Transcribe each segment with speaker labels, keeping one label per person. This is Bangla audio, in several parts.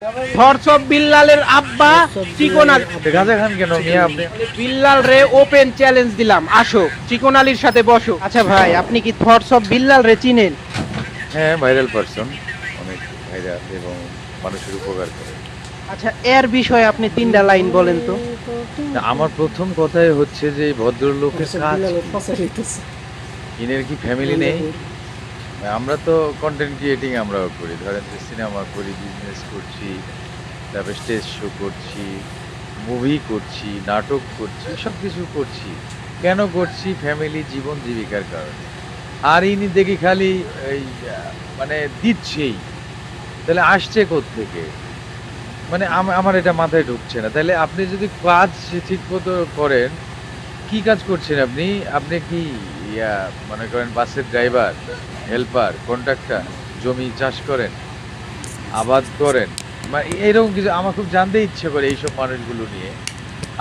Speaker 1: থটস অফ বিল্লালের আব্বা চিকন আলী।
Speaker 2: গাঁজা খান কেন মিয়া আপনি?
Speaker 1: বিল্লাল রে ওপেন চ্যালেঞ্জ দিলাম, আসো চিকন আলীর সাথে বসো। আচ্ছা ভাই, আপনি কি থটস অফ বিল্লাল রে চিনেন?
Speaker 2: হ্যাঁ, ভাইরাল পারসন, অনেক ভাইরাল এবং মানুষের উপকার করে।
Speaker 1: আচ্ছা, এর বিষয়ে আপনি তিনটা লাইন বলেন তো।
Speaker 2: না, আমার প্রথম কথাই হচ্ছে যে এই ভদ্রলোকের কাজ ইনের কি ফ্যামিলি নেই? আমরা তো কন্টেন্ট ক্রিয়েটিং আমরাও করি, ধরেন যে সিনেমা করি, বিজনেস করছি, তারপরে স্টেজ শো করছি, মুভি করছি, নাটক করছি, সব কিছু করছি। কেন করছি? ফ্যামিলি, জীবন জীবিকার কারণে। আর ইনি দেখি খালি এই মানে দিচ্ছেই, তাহলে আসছে কোত্থেকে? মানে আমার এটা মাথায় ঢুকছে না। তাহলে আপনি যদি কাজ ঠিক মতো করেন, কি কাজ করছেন আপনি? আপনি কি ইয়া মনে করেন বাসের ড্রাইভার, হেল্পার, কন্ট্রাক্টর, জমি চাষ করেন, আবাদ করেন, মানে এরকম কিছু? আমার খুব জানতে ইচ্ছে করে এইসব মানুষগুলো নিয়ে।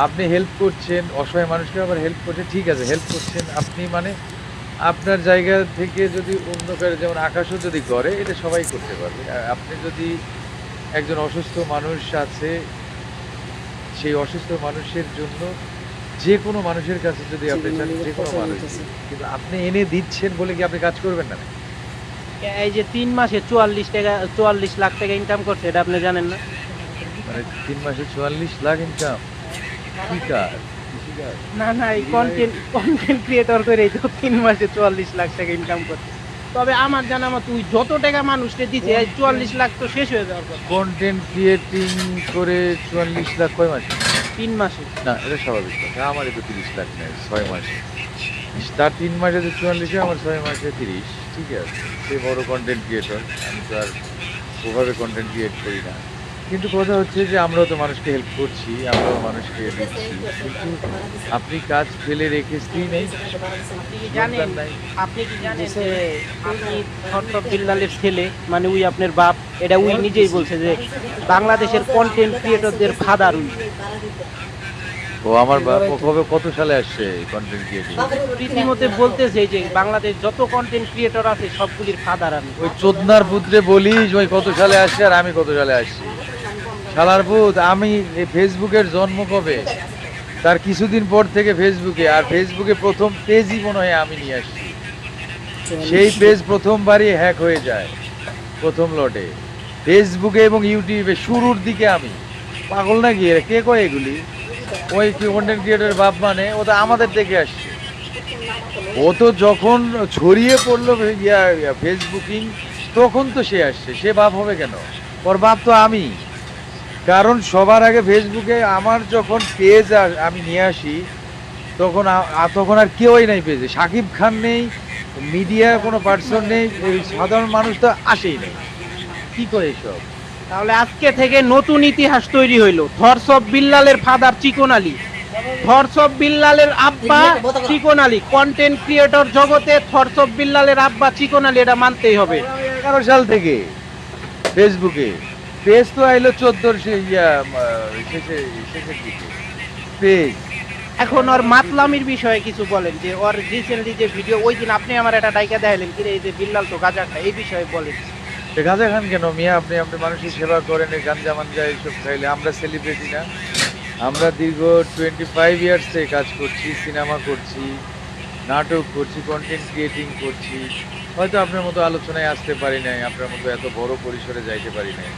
Speaker 2: আপনি হেল্প করছেন, অসহায় মানুষকে আবার হেল্প করছেন, ঠিক আছে হেল্প করছেন আপনি, মানে আপনার জায়গা থেকে যদি অন্য কারো, যেমন আকাশও যদি করে, এটা সবাই করতে পারবে। আপনি যদি একজন অসুস্থ মানুষ আছে, সেই অসুস্থ মানুষের জন্য যে কোনো মানুষের কাছে যদি আপনি চান, যে কোনো মানুষ, কিন্তু আপনি এনে দিচ্ছেন বলে কি আপনি কাজ করবেন না?
Speaker 1: এই যে 3 মাসে 44 লাখ টাকা ইনকাম করছে, এটা আপনি জানেন না?
Speaker 2: মানে 3 মাসে 44 লাখ ইনকাম? কি কাজ? কৃষিকাজ?
Speaker 1: না না, এই কন্টেন্ট ক্রিয়েটর করেই তো 3 মাসে 44 লাখ টাকা ইনকাম করছে। তবে আমার জানা মতো তুই যত টাকা মানুষকে দিছে, এই 44 লাখ তো শেষ হয়ে যাওয়ার কথা।
Speaker 2: কন্টেন্ট ক্রিয়েটিং করে 44 লাখ কয় মাসে?
Speaker 1: 3 মাসে।
Speaker 2: না, এটা স্বাভাবিক কথা। আমারই তো 30 লাখ নেয় 6 মাসে। তার 3 মাসে যে 44, আমার 6 মাসে 30। ঠিক আছে, সে বড় কন্টেন্ট ক্রিয়েটর, আমি তো আর ওভাবে কন্টেন্ট ক্রিয়েট করি না। কিন্তু কথা হচ্ছে যে আমরাও তো মানুষকে হেল্প করছি, আমরাও মানুষকে দিচ্ছি, কিন্তু আপনি কাজ ফেলে রেখে স্ত্রী নেই,
Speaker 1: আপনি কি জানেন,
Speaker 2: সন্তান নাই।
Speaker 1: আপনি কি জানেন যে আপনি থটস অফ বিল্লালের ছেলে, মানে উই আপনার বাপ, এটা উই নিজেই বলছে যে বাংলাদেশের কন্টেন্ট ক্রিয়েটরদের ফাদার উই।
Speaker 2: ও আমার বাপ, ও কবে কত সালে আসছে কন্টেন্ট ক্রিয়েটিং?
Speaker 1: রীতিমতে বলতেছে যে বাংলাদেশ যত কন্টেন্ট ক্রিয়েটর আছে সবগুলির ফাদার আমি।
Speaker 2: ওই চোদনার পুত্রে বলিস ওই কত সালে আসছে আর আমি কত সালে আসছি? শালার পুত, আমি এই ফেসবুকের জন্ম কবে? তার কিছুদিন পর থেকে ফেসবুকে, আর ফেসবুকে প্রথম পেজই মনে হয় আমি নিয়ে আসছি। সেই পেজ প্রথমবারই হ্যাক হয়ে যায় প্রথম লটে, ফেসবুকে এবং ইউটিউবে শুরুর দিকে আমি। পাগল নাকি এরা? কে কয় এগুলি? ওই কন্টেন্ট ক্রিয়েটরের বাপ, মানে ও তো আমাদের থেকে আসছে। ও তো যখন ছড়িয়ে পড়লো ফেসবুকিং, তখন তো সে আসছে, সে বাপ হবে কেন? ওর বাপ তো আমি। কারণ সবার আগে ফেসবুকে আমার যখন পেজ আমি নিয়ে আসি, তখন তখন আর কেউই নাই পেজে, সাকিব খান নেই, মিডিয়া কোনো পার্সন নেই, এই সাধারণ মানুষ তো আসেই নেই। কি করে এসব?
Speaker 1: তাহলে আজকে থেকে নতুন ইতিহাস তৈরি হইলো, থটস অফ বিল্লালের ফাদার চিকন আলী, থটস অফ বিল্লালের আব্বা চিকন আলী। কন্টেন্ট ক্রিয়েটর জগতে থটস অফ বিল্লালের আব্বা চিকন আলী, এটা মানতেই হবে।
Speaker 2: 11 সাল থেকে ফেসবুকে পেজ তো আইলো 14 শেষের দিকে পেজ।
Speaker 1: এখন ওর মাতলামির বিষয়ে কিছু বলেন, যে ওর রিসেন্টলি যে ভিডিও, ওই দিন আপনি আমার একটা ডাইকা দেখালেন, কি রে, এই যে বিল্লাল তো গাঁজা খায়, এই বিষয়ে বলেন।
Speaker 2: গাঁজা খান কেন মিয়া? আপনি মানুষের সেবা করেন, এই গাঞ্জা মাঞ্জা এইসব খাইলে? আমরা সেলিব্রিটি না? আমরা দীর্ঘ 25 ইয়ার্স থেকে কাজ করছি, সিনেমা করছি, নাটক করছি, কন্টেন্ট ক্রিয়েটিং করছি। হয়তো আপনার মতো আলোচনায় আসতে পারি নাই, আপনার মতো এত বড় পরিসরে যাইতে পারি নাই।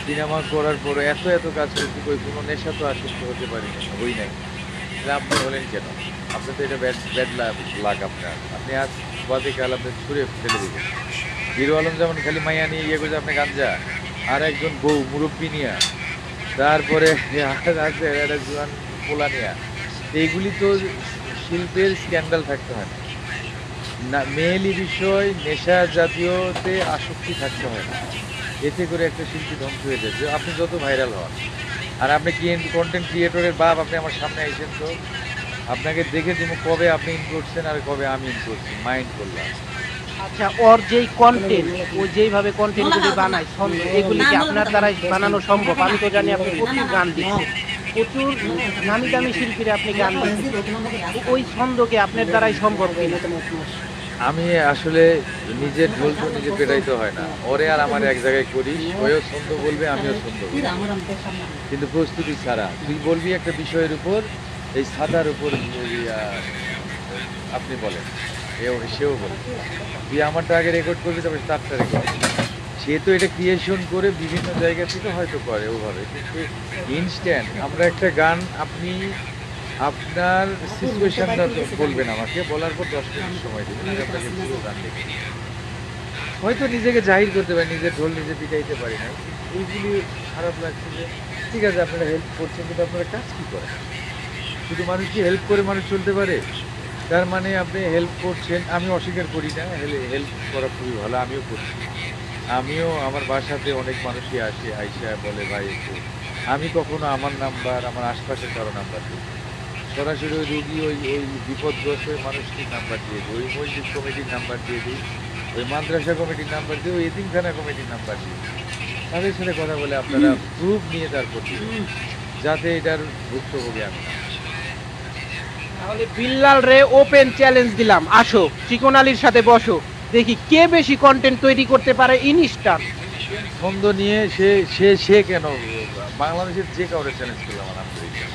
Speaker 2: সিনেমা করার পরে এত এত কাজ করছি, কই কোনো নেশা তো আসক্ত হতে পারি না, হই নাই। তাহলে আপনি হলেন কেন? আপনি তো এটা ব্যাড লাক আপনার। আপনি আজ বাদে কাল আপনি ছুঁড়ে ফেলে দিবেন। হিরো আলম যেমন খালি মাইয়া নিয়ে ইয়ে করছে, আপনি গাঞ্জা, আর একজন বউ মুরব্বী নিয়া, তারপরে আছে একটা জোয়ান পোলা নিয়া। এইগুলি তো শিল্পের স্ক্যান্ডাল থাকতে হয় না, না মেয়েলি বিষয়, নেশা জাতীয়তে আসক্তি থাকতে হয় না। এতে করে একটা শিল্পী ধ্বংস হয়ে যায়, যে আপনি যত ভাইরাল হন। আর আপনি কি কন্টেন্ট ক্রিয়েটরের বাপ, আপনি আমার সামনে আইসেন তো, আপনাকে দেখে দিব কবে আপনি ইন করছেন আর কবে আমি ইন করছি, মাইন্ড করলাম।
Speaker 1: আচ্ছা, ওর যেই কন্টেন্ট, ও যেইভাবে কন্টেন্টগুলি বানায়, ছন্দ, এগুলি কি আপনার দ্বারাই বানানো সম্ভব? আমি তো জানি আপনি প্রচুর গান লিখছেন, প্রচুর নামি দামি শিল্পীরা আপনি গান লিখছেন, ওই ছন্দকে আপনার দ্বারাই সম্ভব কিনা?
Speaker 2: আমি আসলে নিজের ঢোল তো নিজে পেটাইতে হয় না, ওরে আর আমার এক জায়গায় করিস, ওও ছন্দ বলবে আমিও ছন্দ বলবো, কিন্তু প্রস্তুতি ছাড়া তুই বলবি একটা বিষয়ের উপর, এই সাদার উপর আপনি বলেন, সেও বলে তুই আমারটা আগে রেকর্ড করবি, তারপরে তারটা রেকর্ড, সে তো এটা ক্রিয়েশন করে বিভিন্ন জায়গা থেকে হয়তো করে ওভাবে, কিন্তু ইনস্ট্যান্ট আমরা একটা গান, আপনি আপনার সিচুয়েশনটা বলবেন, আমাকে বলার পর 10 মিনিট সময় দেবেন, আমি আপনাকে পুরো গান দেখি, হয়তো নিজেকে জাহির করতে পারি, নিজের ঢোল নিজে পিটাইতে পারি না, এইগুলি খারাপ লাগছে যে ঠিক আছে আপনারা হেল্প করছেন, কিন্তু আপনারা কাজ কী করেন? শুধু মানুষ কি হেল্প করে মানুষ চলতে পারে? তার মানে আপনি হেল্প করছেন, আমি অস্বীকার করি না, হেল্প করা খুবই ভালো, আমিও করছি। আমিও আমার বাসাতে অনেক মানুষই আসে, আইসা বলে ভাই একটু, আমি কখনো আমার নাম্বার, আমার আশপাশের কারো নাম্বার দিই না। সরাসরি ওই রুগী, ওই ওই বিপদগ্রস্ত ওই মানুষটির নাম্বার দিয়ে দিই, ওই মসজিদ কমিটির নাম্বার দিয়ে দিই, ওই মাদ্রাসা কমিটির নাম্বার দিয়ে, ওই এতিমখানা কমিটির নাম্বার দিয়ে দিই। তাদের সাথে কথা বলে আপনারা প্রুফ নিয়ে তারপর দিন, যাতে এটার ভুক্তভোগী আমি না।
Speaker 1: তাহলে বিল্লাল রে ওপেন চ্যালেঞ্জ দিলাম, আসো চিকন আলীর সাথে বসো, দেখি কে বেশি কন্টেন্ট তৈরি করতে পারে ইনস্ট্যান্ট।
Speaker 2: ছন্দ নিয়ে সে সে সে কেন, বাংলাদেশের যে কাউরে চ্যালেঞ্জ করলাম আলহামদুলিল্লাহ।